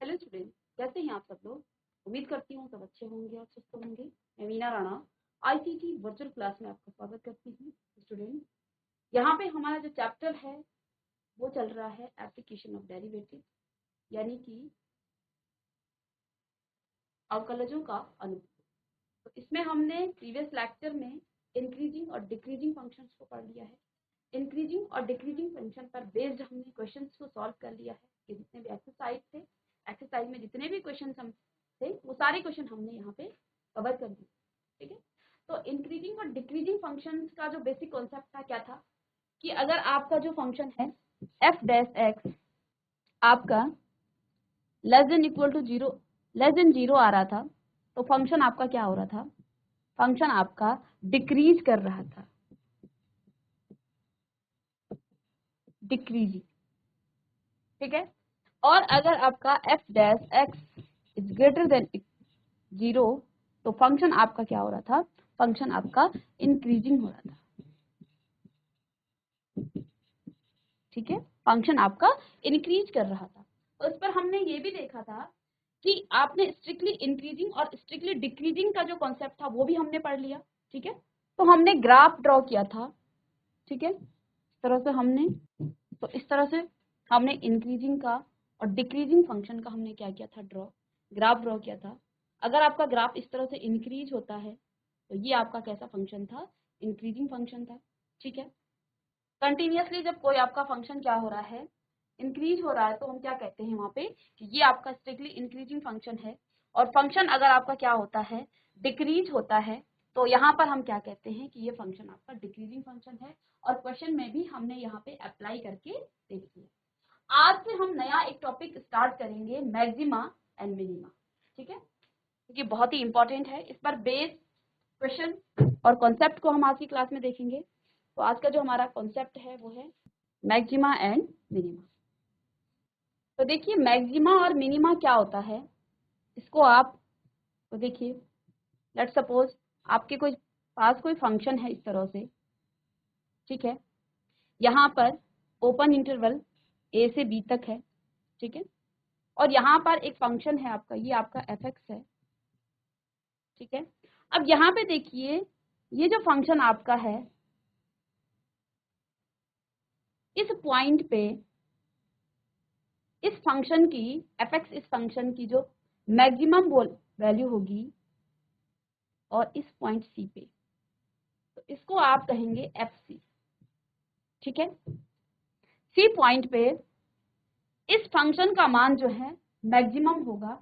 Hello student, कैसे हैं आप सब लोग। उम्मीद करती हूँ सब अच्छे होंगे और स्वस्थ होंगे। मैं Meena Rana ICT virtual class में आपका स्वागत करती हूँ। स्टूडेंट, यहाँ पे हमारा जो चैप्टर है वो चल रहा है एप्लीकेशन ऑफ डेरिवेटिव, यानी कि अवकलजों का अनुप्रयोग। तो इसमें हमने प्रीवियस लेक्चर में इंक्रीजिंग और डिक्रीजिंग फंक्शंस को पढ़ लिया है। इंक्रीजिंग और डिक्रीजिंग फंक्शन पर बेस्ड हमने क्वेश्चंस को सॉल्व कर लिया है। कि जितने भी एक्सरसाइज थे, एक्सरसाइज में जितने भी क्वेश्चन हम थे वो सारे क्वेश्चन हमने यहाँ पे कवर कर दिए। ठीक है, तो इंक्रीजिंग और डिक्रीजिंग फंक्शंस का जो बेसिक कॉन्सेप्ट था क्या था कि अगर आपका जो फंक्शन है एफ डैश एक्स आपका less than equal to zero, less than zero आ रहा था, तो फंक्शन आपका क्या हो रहा था, फंक्शन आपका डिक्रीज कर रहा था, डिक्रीजिंग। ठीक है, और अगर आपका F dash X is greater than zero तो फंक्शन आपका क्या हो रहा था, फंक्शन आपका इंक्रीजिंग हो रहा था। ठीक है, फंक्शन आपका इंक्रीज कर रहा था। तो इस पर हमने ये भी देखा था कि आपने स्ट्रिक्टली इंक्रीजिंग और स्ट्रिक्टली डिक्रीजिंग का जो कॉन्सेप्ट था वो भी हमने पढ़ लिया। ठीक है, तो हमने ग्राफ ड्रॉ किया था। ठीक है, इस तरह से हमने, तो इस तरह से हमने इंक्रीजिंग का और डिक्रीजिंग फंक्शन का हमने क्या किया था, ग्राफ ड्रॉ किया था। अगर आपका ग्राफ इस तरह से इंक्रीज होता है तो ये आपका कैसा फंक्शन था, इंक्रीजिंग फंक्शन था। ठीक है, कंटिन्यूअसली जब कोई आपका फंक्शन क्या हो रहा है, इंक्रीज हो रहा है, तो हम क्या कहते हैं वहाँ पे कि ये आपका स्ट्रिक्टली इंक्रीजिंग फंक्शन है। और फंक्शन अगर आपका क्या होता है, डिक्रीज होता है, तो यहाँ पर हम क्या कहते हैं कि ये फंक्शन आपका डिक्रीजिंग फंक्शन है। और क्वेश्चन में भी हमने यहाँ पे अप्लाई करके देख लिया। आज से हम नया एक टॉपिक स्टार्ट करेंगे, मैक्सिमा एंड मिनिमा। ठीक है, क्योंकि बहुत ही इंपॉर्टेंट है। इस पर बेस क्वेश्चन और कॉन्सेप्ट को हम आज की क्लास में देखेंगे। तो आज का जो हमारा कॉन्सेप्ट है वो है मैक्सिमा एंड मिनिमा। तो देखिए मैक्सिमा और मिनिमा क्या होता है, इसको आप तो देखिए, लेट्स सपोज आपके कोई पास कोई फंक्शन है इस तरह से। ठीक है, यहाँ पर ओपन इंटरवल ए से बी तक है। ठीक है, और यहाँ पर एक फंक्शन है आपका, ये आपका एफ एक्स है। ठीक है, अब यहाँ पे देखिए ये जो फंक्शन आपका है, इस पॉइंट पे इस फंक्शन की एफ एक्स, इस फंक्शन की जो मैक्सिमम वैल्यू होगी और इस पॉइंट सी पे, तो इसको आप कहेंगे एफ सी। ठीक है, सी पॉइंट पे इस फंक्शन का मान जो है मैक्सिमम होगा,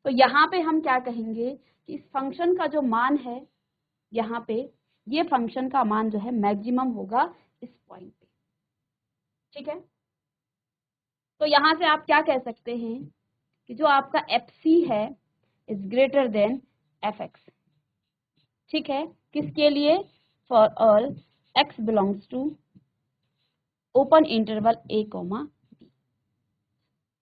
तो यहाँ पे हम क्या कहेंगे कि इस फंक्शन का जो मान है यहाँ पे, ये फंक्शन का मान जो है मैक्सिमम होगा इस पॉइंट पे। ठीक है, तो यहाँ से आप क्या कह सकते हैं कि जो आपका एफ सी है is greater than F X. ठीक है, किसके लिए, for all X belongs to open interval A comma B.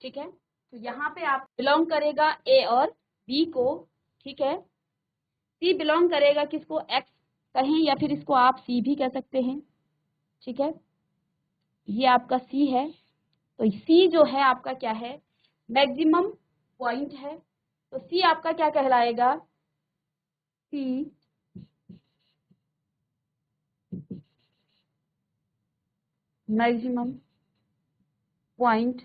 ठीक है, तो यहाँ पे आप बिलोंग करेगा ए और बी को। ठीक है, सी बिलोंग करेगा किसको, एक्स कहें या फिर इसको आप सी भी कह सकते हैं। ठीक है, ये आपका सी है, तो सी जो है आपका क्या है, मैक्सिमम पॉइंट है। तो सी आपका क्या कहलाएगा, सी मैक्सिमम पॉइंट।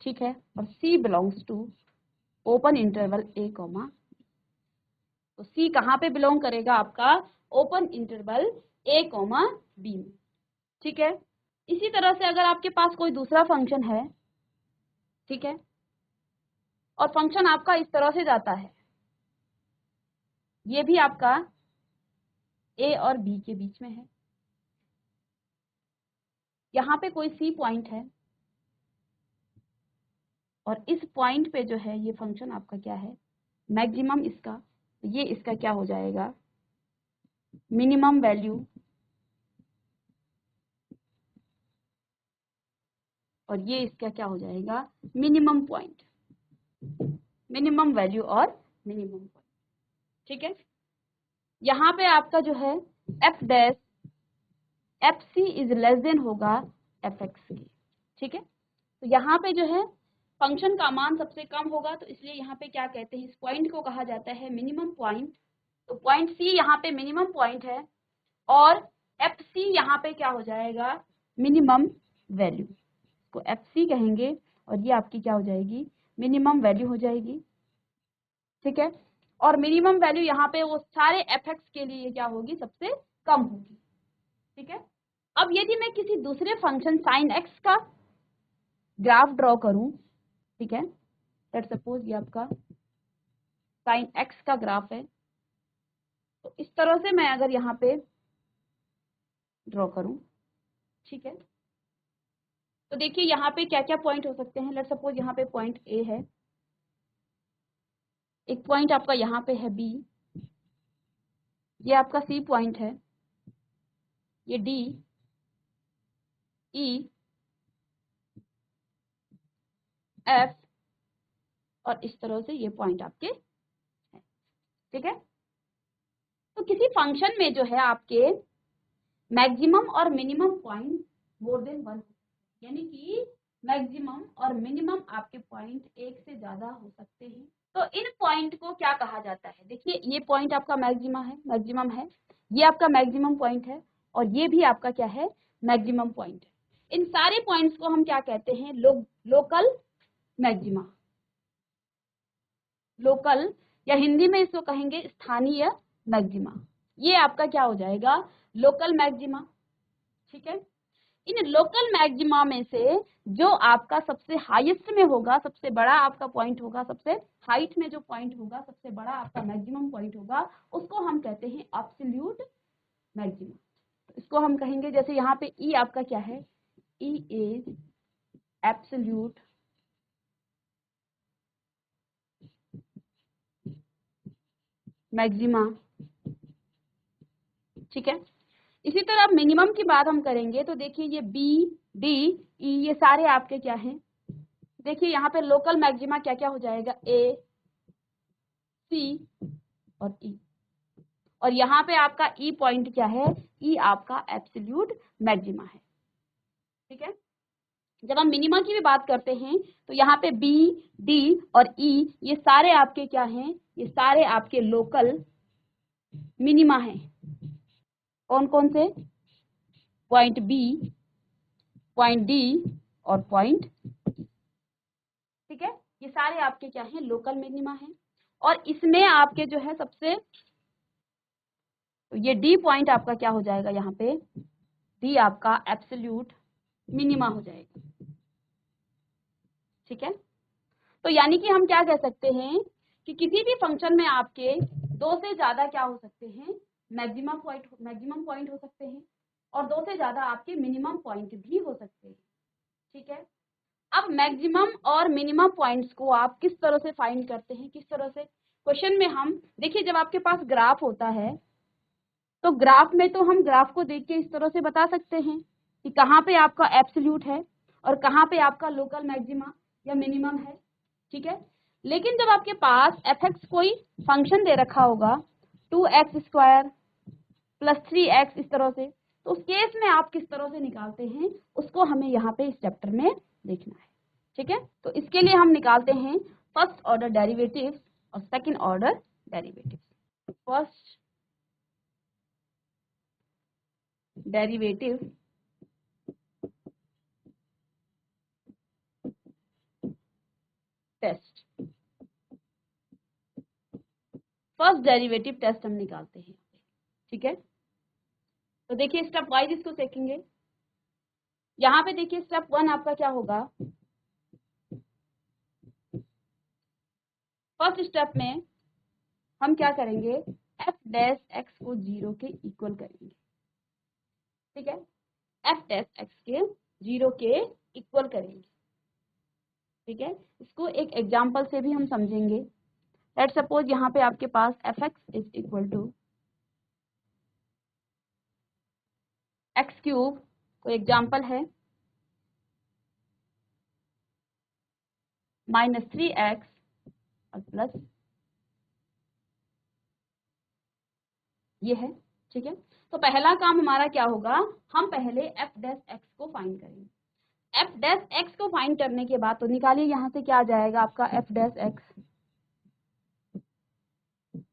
ठीक है, और C belongs to open interval A comma, तो सी कहाँ पे बिलोंग करेगा आपका, open interval A comma B में। ठीक है, इसी तरह से अगर आपके पास कोई दूसरा फंक्शन है, ठीक है, और फंक्शन आपका इस तरह से जाता है, ये भी आपका ए और बी के बीच में है, यहाँ पे कोई सी पॉइंट है और इस पॉइंट पे जो है ये फंक्शन आपका क्या है, मैक्सिमम इसका, ये इसका क्या हो जाएगा, मिनिमम वैल्यू, और ये इसका क्या हो जाएगा, मिनिमम पॉइंट, मिनिमम वैल्यू और मिनिमम पॉइंट। ठीक है, यहाँ पे आपका जो है F dash F C is less than होगा एफ एक्स के। ठीक है, तो यहाँ पे जो है फंक्शन का मान सबसे कम होगा, तो इसलिए यहाँ पे क्या कहते हैं, इस पॉइंट को कहा जाता है मिनिमम पॉइंट। तो पॉइंट सी यहाँ पे मिनिमम पॉइंट है और एफ सी यहाँ पे क्या हो जाएगा, मिनिमम वैल्यू, को एफ सी कहेंगे और ये आपकी क्या हो जाएगी, मिनिमम वैल्यू हो जाएगी। ठीक है, और मिनिमम वैल्यू यहाँ पे वो सारे एफ एक्स के लिए क्या होगी, सबसे कम होगी। ठीक है, अब यदि मैं किसी दूसरे फंक्शन साइन एक्स का ग्राफ ड्रॉ करूं, ठीक है, लेट्स सपोज ये आपका साइन एक्स का ग्राफ है, तो इस तरह से मैं अगर यहाँ पे ड्रॉ करूं, ठीक है, तो देखिए यहाँ पे क्या क्या पॉइंट हो सकते हैं। लेट्स सपोज यहाँ पे पॉइंट ए है, एक पॉइंट आपका यहाँ पे है बी, ये आपका सी पॉइंट है, ये डी, ई, एफ और इस तरह से ये पॉइंट आपके हैं। ठीक है, तो किसी फंक्शन में जो है आपके मैक्सिमम और minimum point more than one, यानी कि मैक्सिमम और मिनिमम आपके पॉइंट एक से ज्यादा हो सकते हैं। तो इन पॉइंट को क्या कहा जाता है, देखिए ये पॉइंट आपका मैक्सिमम है, ये आपका मैक्सिमम पॉइंट है और ये भी आपका क्या है, मैक्सिमम पॉइंट है। इन सारे पॉइंट्स को हम क्या कहते हैं, लोकल मैक्सिमा, लोकल या हिंदी में इसको कहेंगे स्थानीय मैक्सिमा। ये आपका क्या हो जाएगा, लोकल मैक्सिमा। ठीक है, इन लोकल मैक्सिमा में से जो आपका सबसे हाईएस्ट में होगा, सबसे बड़ा आपका पॉइंट होगा, सबसे हाइट में जो पॉइंट होगा, सबसे बड़ा आपका मैक्सिमम पॉइंट होगा, उसको हम कहते हैं एब्सोल्यूट मैक्सिमा। तो इसको हम कहेंगे, जैसे यहाँ पे ई आपका क्या है, ई इज एब्सोल्यूट मैक्सिमा। ठीक है, इसी तरह अब मिनिमम की बात हम करेंगे, तो देखिए ये बी, डी, ई, ये सारे आपके क्या हैं, देखिए यहाँ पे लोकल मैक्सिमा क्या क्या हो जाएगा, ए, सी और ई, और यहाँ पे आपका ई पॉइंट क्या है, ई आपका एब्सोल्यूट मैक्सिमा है। ठीक है, जब हम मिनिमा की भी बात करते हैं तो यहाँ पे बी, डी और ई ये सारे आपके क्या हैं, ये सारे आपके लोकल मिनिमा हैं। कौन कौन से, पॉइंट बी, पॉइंट डी और पॉइंट, ठीक है, ये सारे आपके क्या हैं, लोकल मिनिमा हैं। और इसमें आपके जो है सबसे, तो ये डी पॉइंट आपका क्या हो जाएगा, यहाँ पे डी आपका एब्सोल्यूट मिनिमा हो जाएगा। ठीक है, तो यानी कि हम क्या कह सकते हैं कि किसी भी फंक्शन में आपके दो से ज्यादा क्या हो सकते हैं, मैक्सिमम पॉइंट हो सकते हैं और दो से ज्यादा आपके मिनिमम पॉइंट भी हो सकते हैं। ठीक है, अब मैक्सिमम और मिनिमम पॉइंट्स को आप किस तरह से फाइंड करते हैं, किस तरह से, क्वेश्चन में हम देखिए जब आपके पास ग्राफ होता है तो ग्राफ में तो हम ग्राफ को देख के इस तरह से बता सकते हैं कि कहाँ पे आपका एब्सोल्यूट है और कहाँ पे आपका लोकल मैक्सिमा या मिनिमम है। ठीक है, लेकिन जब आपके पास एफ एक्स कोई फंक्शन दे रखा होगा 2x² + 3x इस तरह से, तो उस केस में आप किस तरह से निकालते हैं उसको हमें यहाँ पे इस चैप्टर में देखना है। ठीक है, तो इसके लिए हम निकालते हैं फर्स्ट ऑर्डर डेरिवेटिव्स और second order derivatives. First derivative test, first derivative test हम निकालते हैं। ठीक है, तो देखिए स्टेप वाइज इसको देखेंगे। यहाँ पे देखिए स्टेप 1 आपका क्या होगा, फर्स्ट स्टेप में हम क्या करेंगे, एफ डैश एक्स को 0 के इक्वल करेंगे। ठीक है, एफ डैश एक्स के 0 के इक्वल करेंगे। ठीक है, इसको एक एग्जांपल से भी हम समझेंगे। लेट्स सपोज यहाँ पे आपके पास F X is equal to x³ कोई एग्जांपल है -3x और प्लस ये है। ठीक है, तो पहला काम हमारा क्या होगा, हम पहले एफ डैश एक्स को फाइंड करेंगे। एफ डैश एक्स को फाइंड करने के बाद तो निकालिए यहाँ से क्या आ जाएगा आपका F dash x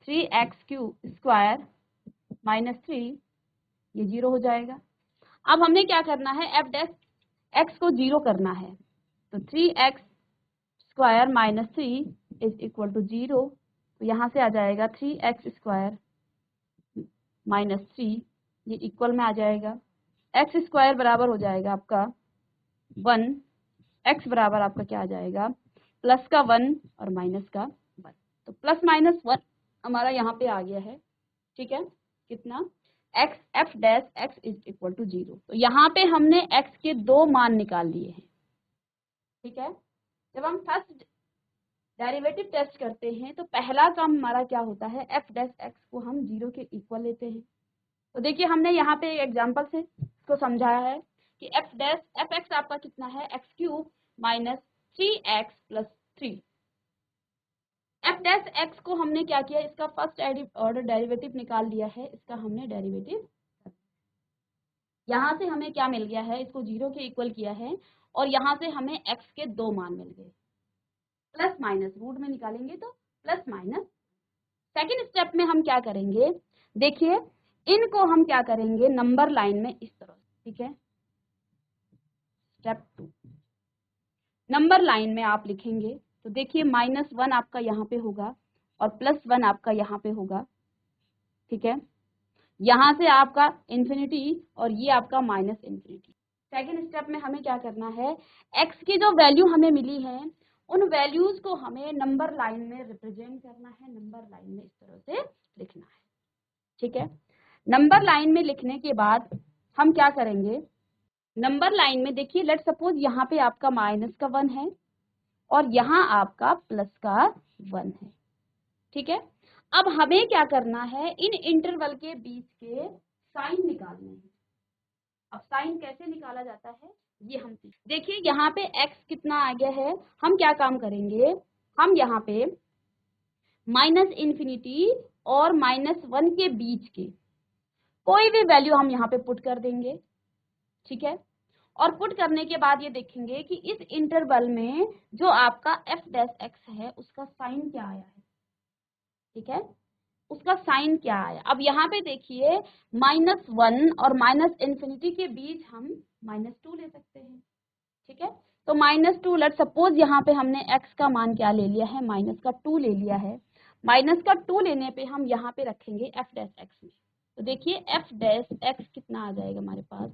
3x³ minus 3, ये 0 हो जाएगा। अब हमने क्या करना है, एफ डैश एक्स को 0 करना है, तो 3x² minus 3 is equal to 0, तो यहाँ से आ जाएगा 3x² माइनस 3, ये इक्वल में आ जाएगा। x² बराबर हो जाएगा आपका 1, x बराबर आपका क्या आ जाएगा, प्लस का 1 और माइनस का 1, तो प्लस माइनस 1 हमारा यहाँ पे आ गया है। ठीक है, कितना, x F dash X is equal to 0। तो यहाँ पे हमने x के 2 मान निकाल लिए हैं। ठीक है, जब हम फर्स्ट डेरिवेटिव टेस्ट करते हैं तो पहला काम हमारा क्या होता है, एफ डैश एक्स को हम 0 के इक्वल लेते हैं। तो देखिए हमने यहाँ पे एग्जांपल से इसको समझाया है कि एफ एक्स आपका कितना है, x³ minus 3x plus 3। F dash x को हमने क्या किया, इसका फर्स्ट ऑर्डर डेरिवेटिव निकाल लिया है, इसका हमने डेरिवेटिव, यहाँ से हमें क्या मिल गया है, इसको 0 के इक्वल किया है और यहाँ से हमें x के 2 मान मिल गए, प्लस माइनस रूट में निकालेंगे तो प्लस माइनस। सेकेंड स्टेप में हम क्या करेंगे, देखिए इनको हम क्या करेंगे नंबर लाइन में इस तरह। ठीक है, स्टेप 2 नंबर लाइन में आप लिखेंगे तो देखिए -1 आपका यहाँ पे होगा और +1 आपका यहाँ पे होगा। ठीक है, यहाँ से आपका इन्फिनिटी और ये आपका माइनस इन्फिनिटी। सेकेंड स्टेप में हमें क्या करना है, x की जो वैल्यू हमें मिली है उन वैल्यूज को हमें नंबर लाइन में रिप्रेजेंट करना है, नंबर लाइन में इस तरह से लिखना है। ठीक है, नंबर लाइन में लिखने के बाद हम क्या करेंगे, नंबर लाइन में देखिए लेट सपोज यहाँ पे आपका माइनस का 1 है और यहाँ आपका प्लस का 1 है। ठीक है, अब हमें क्या करना है, इन इंटरवल के बीच के साइन निकालने हैं। अब साइन कैसे निकाला जाता है ये हम देखिए, यहाँ पे x कितना आ गया है, हम क्या काम करेंगे, हम यहाँ पे माइनस इन्फिनिटी और -1 के बीच के कोई भी वैल्यू हम यहाँ पे पुट कर देंगे। ठीक है, और पुट करने के बाद ये देखेंगे कि इस इंटरवल में जो आपका एफ डैश एक्स है उसका साइन क्या आया है। ठीक है, उसका साइन क्या आया। अब यहाँ पे देखिए -1 और माइनस इन्फिनिटी के बीच हम -2 ले सकते हैं। ठीक है, तो -2 लेट सपोज यहाँ पे हमने x का मान क्या ले लिया है, -2 ले लिया है। -2 लेने पे हम यहाँ पे रखेंगे एफ डैश एक्स में, तो देखिए एफ डैश एक्स कितना आ जाएगा हमारे पास,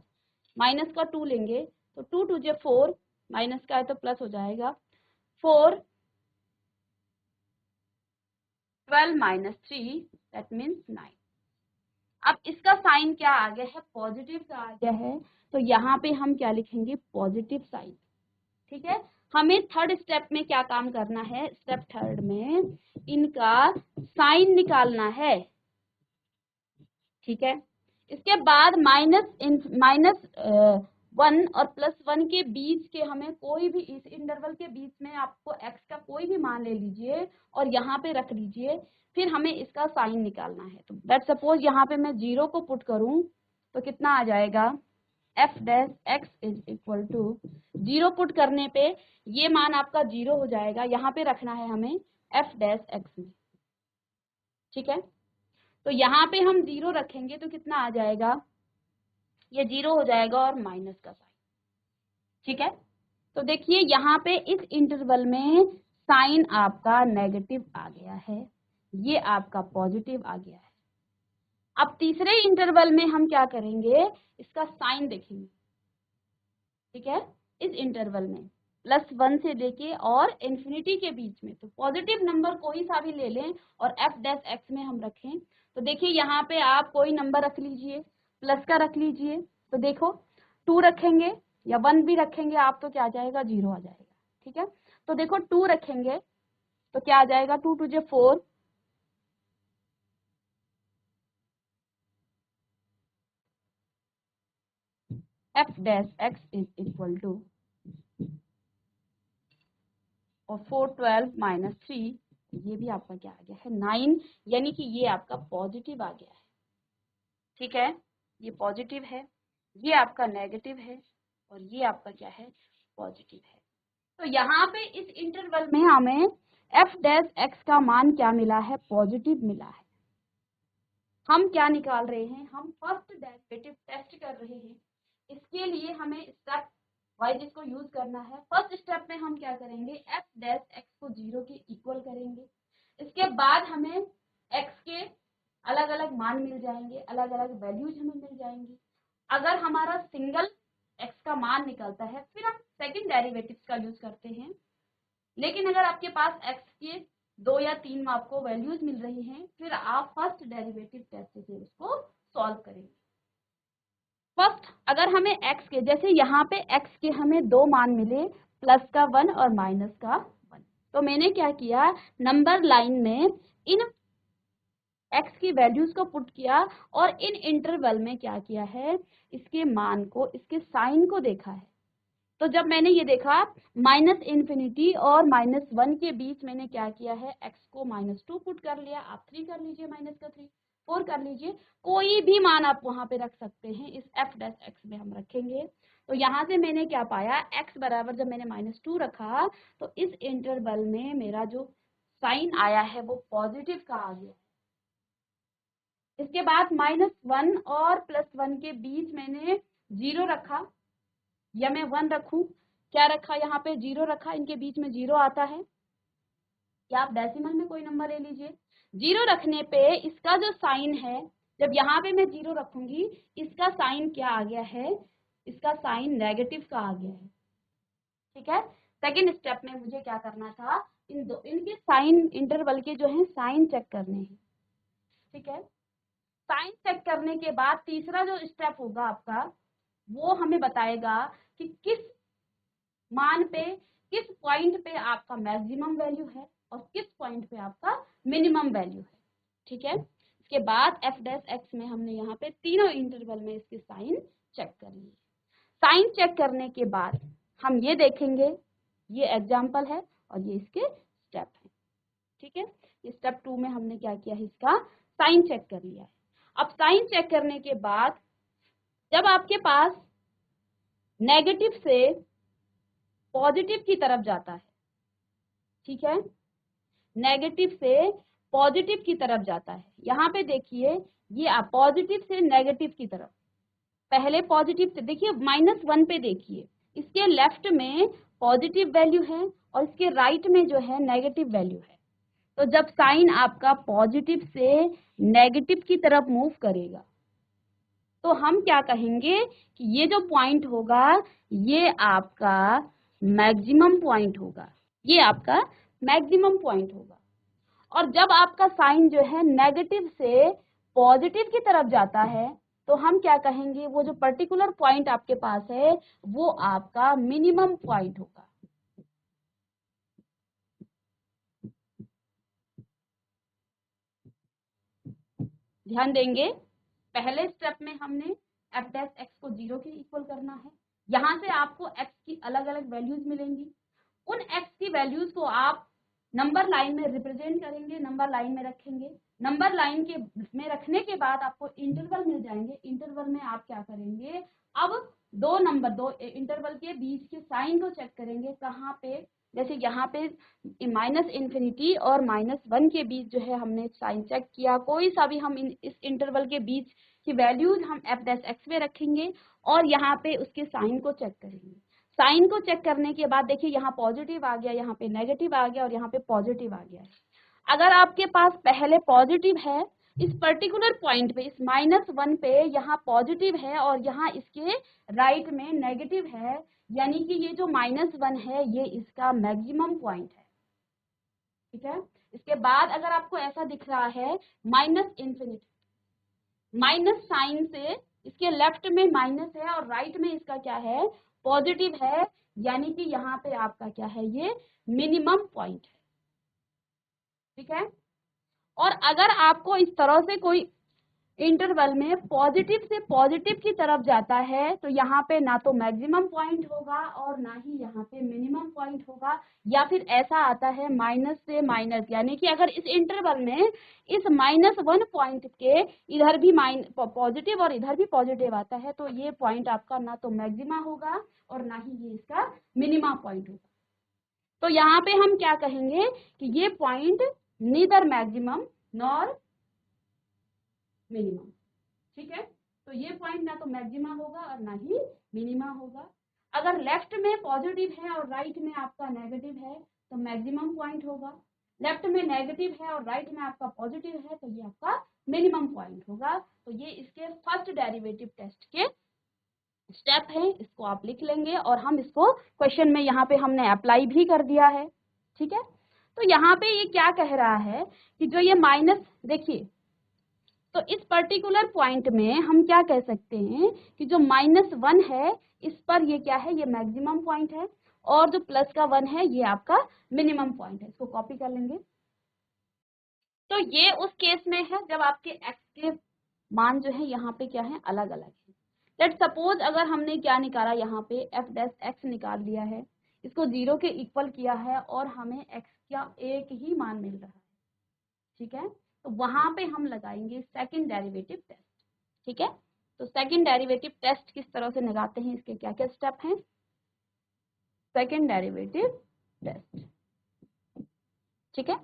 -2 लेंगे तो 2 2 जे 4, माइनस का है तो प्लस हो जाएगा 4, 12 माइनस 3 दैट मीन्स 9। अब इसका साइन क्या आ गया है, पॉजिटिव का आ गया है, तो यहाँ पे हम क्या लिखेंगे, पॉजिटिव साइन। ठीक है, हमें थर्ड स्टेप में क्या काम करना है, स्टेप थर्ड में इनका साइन निकालना है। ठीक है, इसके बाद -1 और +1 के बीच के हमें कोई भी इस इंटरवल के बीच में आपको x का कोई भी मान ले लीजिए और यहाँ पे रख लीजिए, फिर हमें इसका साइन निकालना है। तो लेट्स सपोज यहाँ पे मैं 0 को पुट करूं तो कितना आ जाएगा, F dash X is equal to 0 put करने पे ये मान आपका 0 हो जाएगा, यहाँ पे रखना है हमें एफ डैश एक्स में। ठीक है, तो यहाँ पे हम 0 रखेंगे तो कितना आ जाएगा, ये 0 हो जाएगा और माइनस का साइन। ठीक है, तो देखिए यहाँ पे इस इंटरवल में साइन आपका नेगेटिव आ गया है, ये आपका पॉजिटिव आ गया है। अब तीसरे इंटरवल में हम क्या करेंगे, इसका साइन देखेंगे। ठीक है, इस इंटरवल में +1 से लेके और इन्फिनिटी के बीच में, तो पॉजिटिव नंबर कोई सा भी ले लें और एफ डैश एक्स में हम रखें, तो देखिए यहाँ पे आप कोई नंबर रख लीजिए, प्लस का रख लीजिए, तो देखो 2 रखेंगे या 1 भी रखेंगे आप तो क्या आ जाएगा, 0 आ जाएगा। ठीक है, तो देखो 2 रखेंगे तो क्या आ जाएगा, 2 2 जे 4, F dash X is equal to और 4 12 माइनस 3, ये भी आपका क्या आ गया है 9, यानी कि ये आपका पॉजिटिव आ गया है। ठीक है, ये पॉजिटिव है, ये आपका नेगेटिव है और ये आपका क्या है, पॉजिटिव है। तो यहाँ पे इस इंटरवल में हमें f डैश x का मान क्या मिला है, पॉजिटिव मिला है। हम क्या निकाल रहे हैं, हम फर्स्ट डेरिवेटिव टेस्ट कर रहे हैं। इसके लिए हमें स्टेप वाइज इसको यूज करना है। फर्स्ट स्टेप में हम क्या करेंगे, f डैश x को 0 के इक्वल करेंगे। इसके बाद हमें x के अलग अलग मान मिल जाएंगे, अलग अलग वैल्यूज हमें मिल जाएंगी। अगर हमारा सिंगल x का मान निकलता है फिर हम सेकंड डेरिवेटिव का यूज करते हैं। लेकिन अगर आपके पास x के 2 या 3 आपको वैल्यूज मिल रही हैं, फिर आप फर्स्ट डेरिवेटिव टेस्ट से उसको सॉल्व करेंगे। फर्स्ट अगर हमें x के, जैसे यहाँ पे x के हमें 2 मान मिले, प्लस का 1 और माइनस का 1, तो मैंने क्या किया, नंबर लाइन में इन x की वैल्यूज को पुट किया और इन इंटरवल में क्या किया है, इसके मान को, इसके साइन को देखा है। तो जब मैंने ये देखा -∞ और -1 के बीच मैंने क्या किया है, x को -2 पुट कर लिया। आप 3 कर लीजिए, माइनस का 3, 4 कर लीजिए, कोई भी मान आप वहां पे रख सकते हैं। इस f डैश x में हम रखेंगे। तो यहाँ से मैंने क्या पाया, x बराबर जब मैंने -2 रखा तो इस इंटरवल में मेरा जो साइन आया है वो पॉजिटिव का आ गया। इसके बाद -1 और +1 के बीच मैंने 0 रखा, या मैं 1 रखूं, क्या रखा, यहाँ पे 0 रखा, इनके बीच में 0 आता है, या आप डेसिमल में कोई नंबर ले लीजिए। 0 रखने पे इसका जो साइन है, जब यहाँ पे मैं 0 रखूंगी, इसका साइन क्या आ गया है, इसका साइन नेगेटिव का आ गया है। ठीक है, सेकेंड स्टेप में मुझे क्या करना था, इनके साइन इंटरवल के जो है साइन चेक करने हैं। ठीक है, साइन चेक करने के बाद तीसरा जो स्टेप होगा आपका, वो हमें बताएगा कि किस मान पे, किस पॉइंट पे आपका मैक्सिमम वैल्यू है और किस पॉइंट पे आपका मिनिमम वैल्यू है। ठीक है, इसके बाद f डैश x में हमने यहाँ पे तीनों इंटरवल में इसके साइन चेक कर लिए। साइन चेक करने के बाद हम ये देखेंगे, ये एग्जाम्पल है और ये इसके स्टेप है। ठीक है, ये स्टेप 2 में हमने क्या किया है, इसका साइन चेक कर लिया है। अब साइन चेक करने के बाद जब आपके पास नेगेटिव से पॉजिटिव की तरफ जाता है, ठीक है, नेगेटिव से पॉजिटिव की तरफ जाता है, यहाँ पे देखिए ये आप पॉजिटिव से नेगेटिव की तरफ, पहले पॉजिटिव से देखिए -1 पे देखिए, इसके लेफ्ट में पॉजिटिव वैल्यू है और इसके राइट में जो है नेगेटिव वैल्यू है। तो जब साइन आपका पॉजिटिव से नेगेटिव की तरफ मूव करेगा तो हम क्या कहेंगे कि ये जो पॉइंट होगा ये आपका मैक्सिमम पॉइंट होगा, ये आपका मैक्सिमम पॉइंट होगा। और जब आपका साइन जो है नेगेटिव से पॉजिटिव की तरफ जाता है तो हम क्या कहेंगे, वो जो पर्टिकुलर पॉइंट आपके पास है वो आपका मिनिमम पॉइंट होगा। ध्यान देंगे, पहले स्टेप में हमने f डैश x को 0 के इक्वल करना है। यहाँ से आपको x की अलग अलग वैल्यूज मिलेंगी। उन x की वैल्यूज को आप नंबर लाइन में रिप्रेजेंट करेंगे, नंबर लाइन में रखेंगे। नंबर लाइन के में रखने के बाद आपको इंटरवल मिल जाएंगे। इंटरवल में आप क्या करेंगे, अब दो इंटरवल के बीच के साइन को चेक करेंगे, कहाँ पे, जैसे यहाँ पे -∞ और -1 के बीच जो है हमने साइन चेक किया, कोई सा भी हम इस इंटरवल के बीच की वैल्यूज हम f डैश x में रखेंगे और यहाँ पे उसके साइन को चेक करेंगे। साइन को चेक करने के बाद देखिए यहाँ पॉजिटिव आ गया, यहाँ पे नेगेटिव आ गया और यहाँ पे पॉजिटिव आ गया है। अगर आपके पास पहले पॉजिटिव है, इस पर्टिकुलर पॉइंट पे, इस -1 पे यहाँ पॉजिटिव है और यहाँ इसके राइट में नेगेटिव है, यानी कि ये जो -1 है ये इसका मैक्सिमम पॉइंट है। ठीक है, इसके बाद अगर आपको ऐसा दिख रहा है -∞, माइनस साइन से इसके लेफ्ट में माइनस है और राइट में इसका क्या है, पॉजिटिव है, यानी कि यहाँ पे आपका क्या है, ये मिनिमम पॉइंट है। ठीक है, और अगर आपको इस तरह से कोई इंटरवल में पॉजिटिव से पॉजिटिव की तरफ जाता है तो यहाँ पे ना तो मैक्सिमम पॉइंट होगा और ना ही यहाँ पे मिनिमम पॉइंट होगा, या फिर ऐसा आता है माइनस से माइनस, यानी कि अगर इस इंटरवल में इस -1 पॉइंट के इधर भी पॉजिटिव और इधर भी पॉजिटिव आता है तो ये पॉइंट आपका ना तो मैक्सिमा होगा और ना ही ये इसका मिनिमा पॉइंट होगा। तो यहाँ पे हम क्या कहेंगे कि ये point neither maximum nor minimum, ठीक है। तो ये पॉइंट ना तो मैक्सिमा होगा और ना ही मिनिमा होगा। अगर लेफ्ट में पॉजिटिव है और राइट में आपका नेगेटिव है तो मैक्सिमम पॉइंट होगा, लेफ्ट में नेगेटिव है और राइट में आपका पॉजिटिव है तो ये आपका मिनिमम पॉइंट होगा। तो ये इसके फर्स्ट डेरिवेटिव टेस्ट के स्टेप है, इसको आप लिख लेंगे और हम इसको क्वेश्चन में यहाँ पे हमने अप्लाई भी कर दिया है, ठीक है। तो यहाँ पे ये क्या कह रहा है कि जो ये माइनस, देखिए तो इस पर्टिकुलर पॉइंट में हम क्या कह सकते हैं कि जो -1 है इस पर ये क्या है, ये मैक्सिमम पॉइंट है और जो प्लस का 1 है ये आपका मिनिमम पॉइंट है। इसको कॉपी कर लेंगे। तो ये उस केस में है जब आपके x के मान जो है यहाँ पे क्या है, अलग अलग है। लेट सपोज अगर हमने क्या निकाला, यहाँ पे f' निकाल लिया है, इसको 0 के इक्वल किया है और हमें x का एक ही मान मिल रहा है, ठीक है। तो वहां पे हम लगाएंगे सेकंड डेरिवेटिव टेस्ट, ठीक है। तो सेकंड डेरिवेटिव टेस्ट किस तरह से लगाते हैं, इसके क्या क्या स्टेप हैं। सेकंड डेरिवेटिव टेस्ट, ठीक है।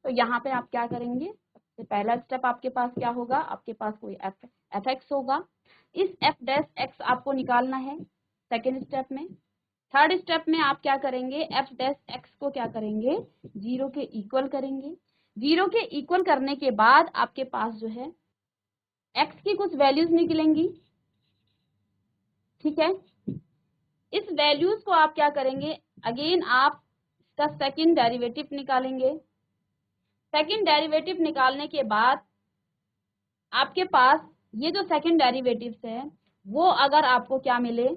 तो यहाँ पे आप क्या करेंगे, सबसे पहला स्टेप आपके पास क्या होगा, आपके पास कोई एफ एक्स होगा, इस f' आपको निकालना है सेकंड स्टेप में। थर्ड स्टेप में आप क्या करेंगे, f' को क्या करेंगे, 0 के इक्वल करेंगे। 0 के इक्वल करने के बाद आपके पास जो है x की कुछ वैल्यूज निकलेंगी, ठीक है। इस वैल्यूज को आप क्या करेंगे, अगेन आप इसका सेकंड डेरिवेटिव निकालेंगे। सेकंड डेरिवेटिव निकालने के बाद आपके पास ये जो सेकंड डेरिवेटिव्स है वो अगर आपको क्या मिले,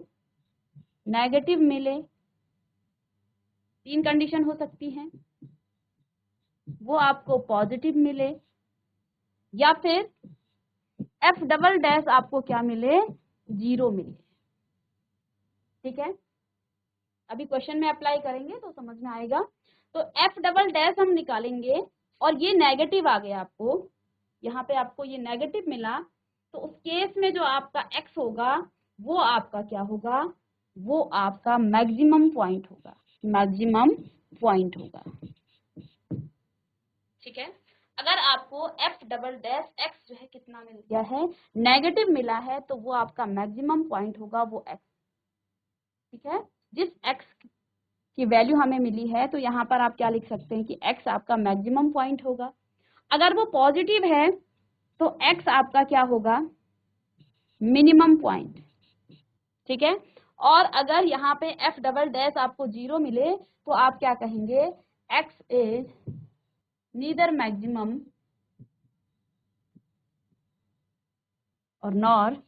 नेगेटिव मिले, 3 कंडीशन हो सकती हैं, वो आपको पॉजिटिव मिले, या फिर f" आपको क्या मिले, 0 मिले, ठीक है। अभी क्वेश्चन में अप्लाई करेंगे तो समझ में आएगा। तो f" हम निकालेंगे और ये नेगेटिव आ गया, आपको यहाँ पे आपको ये नेगेटिव मिला, तो उस केस में जो आपका x होगा वो आपका क्या होगा, वो आपका मैक्सिमम पॉइंट होगा, मैक्सिमम पॉइंट होगा, ठीक है। अगर आपको f" जो है कितना मिल गया है, नेगेटिव मिला है, तो वो आपका मैक्सिमम पॉइंट होगा, वो x, ठीक है। जिस x की वैल्यू हमें मिली है तो यहाँ पर आप क्या लिख सकते हैं कि x आपका मैक्सिमम पॉइंट होगा। अगर वो पॉजिटिव है तो x आपका क्या होगा, मिनिमम पॉइंट, ठीक है। और अगर यहाँ पे f" आपको 0 मिले तो आप क्या कहेंगे, x इज नीदर मैक्सिमम और नॉर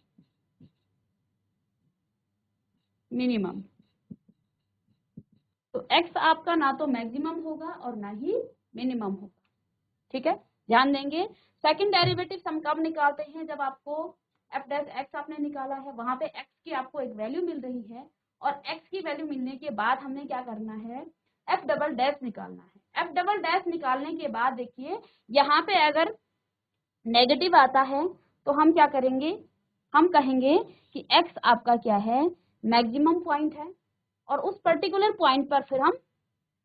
मिनिमम। तो x आपका ना तो मैक्सिमम होगा और ना ही मिनिमम होगा, ठीक है। ध्यान देंगे सेकंड डेरिवेटिव हम कब निकालते हैं, जब आपको f' आपने निकाला है, वहां पे x की आपको एक वैल्यू मिल रही है और x की वैल्यू मिलने के बाद हमने क्या करना है, f" निकालना है। f" निकालने के बाद देखिए यहाँ पे अगर नेगेटिव आता है तो हम क्या करेंगे, हम कहेंगे कि x आपका क्या है, मैक्सिमम पॉइंट है और उस पर्टिकुलर पॉइंट पर फिर हम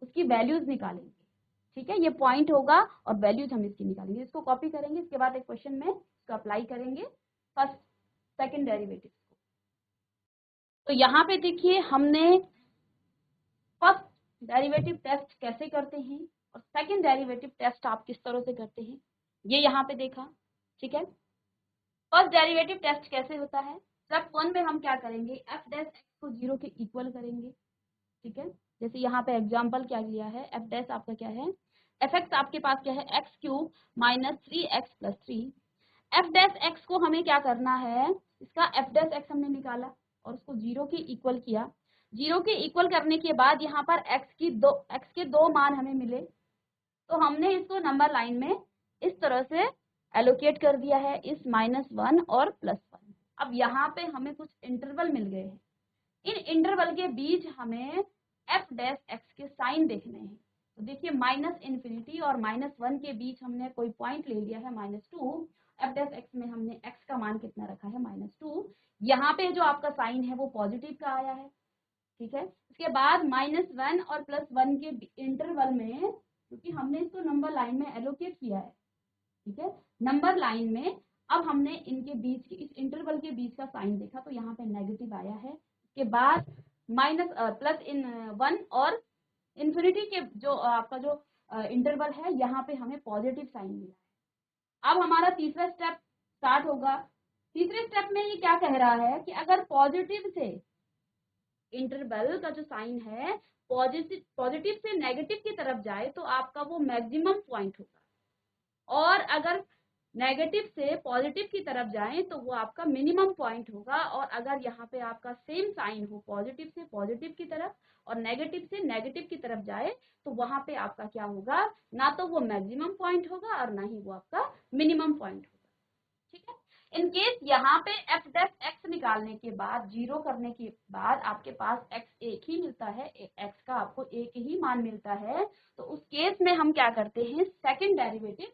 उसकी वैल्यूज निकालेंगे, ठीक है। ये पॉइंट होगा और वैल्यूज हम इसकी निकालेंगे। इसको कॉपी करेंगे, इसके बाद एक क्वेश्चन में इसको अप्लाई करेंगे फर्स्ट सेकंड डेरिवेटिव को। तो यहाँ पे देखिए हमने फर्स्ट डेरिवेटिव टेस्ट कैसे करते हैं और सेकंड डेरिवेटिव टेस्ट आप किस तरह से करते हैं ये यहाँ पे देखा, ठीक है। फर्स्ट डेरिवेटिव टेस्ट कैसे होता है, स्टेप 1 में हम क्या करेंगे, f' को 0 के इक्वल करेंगे, ठीक है। जैसे यहाँ पे एग्जांपल क्या लिया है, f' आपका क्या है, f(x) आपके पास क्या है, x³ - 3x + 3। f' को हमें क्या करना है, इसका f' हमने निकाला और उसको 0 के इक्वल किया। 0 के इक्वल करने के बाद यहाँ पर x के दो मान हमें मिले, तो हमने इसको नंबर लाइन में इस तरह से एलोकेट कर दिया है इस -1 और +1। अब यहाँ पे हमें कुछ इंटरवल मिल गए हैं, इन इंटरवल के बीच हमें f डैश x के साइन देखने हैं। तो देखिए -∞ और -1 के बीच हमने कोई पॉइंट ले लिया है -2, f डैश x में हमने x का मान कितना रखा है -2। यहाँ पे जो आपका साइन है वो पॉजिटिव का आया है, ठीक है। इसके बाद -1 और +1 के इंटरवल में, क्योंकि हमने इसको नंबर लाइन में एलोकेट किया है, ठीक है, नंबर लाइन में अब हमने इनके बीच की इस इंटरवल के बीच का साइन देखा तो यहाँ पे नेगेटिव आया है। इसके बाद +1 और इन्फिनिटी के जो आपका जो इंटरवल है यहाँ पे हमें पॉजिटिव साइन मिला है। अब हमारा तीसरा स्टेप स्टार्ट होगा। तीसरे स्टेप में ये क्या कह रहा है कि अगर पॉजिटिव से इंटरवल का जो साइन है पॉजिटिव से नेगेटिव की तरफ जाए तो आपका वो मैक्सिमम पॉइंट होगा, और अगर नेगेटिव से पॉजिटिव की तरफ जाएं तो वो आपका मिनिमम पॉइंट होगा। और अगर यहाँ पे आपका सेम साइन हो पॉजिटिव से पॉजिटिव की तरफ और नेगेटिव से नेगेटिव की तरफ जाए तो वहां पे आपका क्या होगा, ना तो वो मैक्सिमम पॉइंट होगा और ना ही वो आपका मिनिमम पॉइंट होगा, ठीक है। इन केस यहाँ पे f डैश x निकालने के बाद, जीरो करने के बाद आपके पास x एक ही मिलता है, x का आपको एक ही मान मिलता है, तो उस केस में हम क्या करते हैं, सेकंड डेरिवेटिव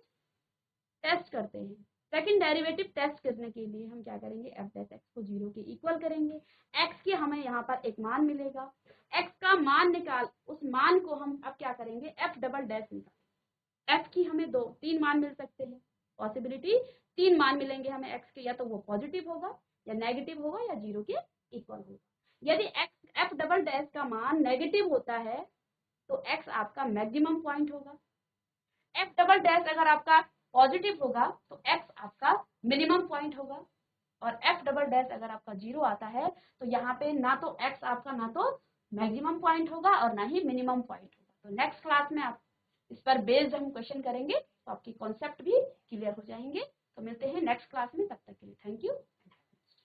टेस्ट करते हैं। सेकंड डेरिवेटिव टेस्ट करने के लिए हम क्या करेंगे, f डैश x को 0 के इक्वल करेंगे। x के हमें यहाँ पर एक मान मिलेगा, x का मान निकाल, उस मान को हम अब क्या करेंगे, f डबल डैश निकाल। f की हमें 3 मान मिल सकते हैं, पॉसिबिलिटी 3 मान मिलेंगे हमें x के, या तो वो पॉजिटिव होगा या नेगेटिव होगा या 0 के इक्वल होगा। यदि f डबल डैश का मान नेगेटिव होता है तो x आपका मैक्सिमम पॉइंट होगा। f डबल डैश अगर आपका पॉजिटिव होगा तो x आपका मिनिमम पॉइंट होगा, और f डबल डैश अगर आपका 0 आता है तो यहाँ पे ना तो x आपका ना तो मैक्सिमम पॉइंट होगा और ना ही मिनिमम पॉइंट होगा। तो नेक्स्ट क्लास में आप इस पर बेस्ड हम क्वेश्चन करेंगे तो आपकी कॉन्सेप्ट भी क्लियर हो जाएंगे। तो मिलते हैं नेक्स्ट क्लास में, तब तक के लिए थैंक यू।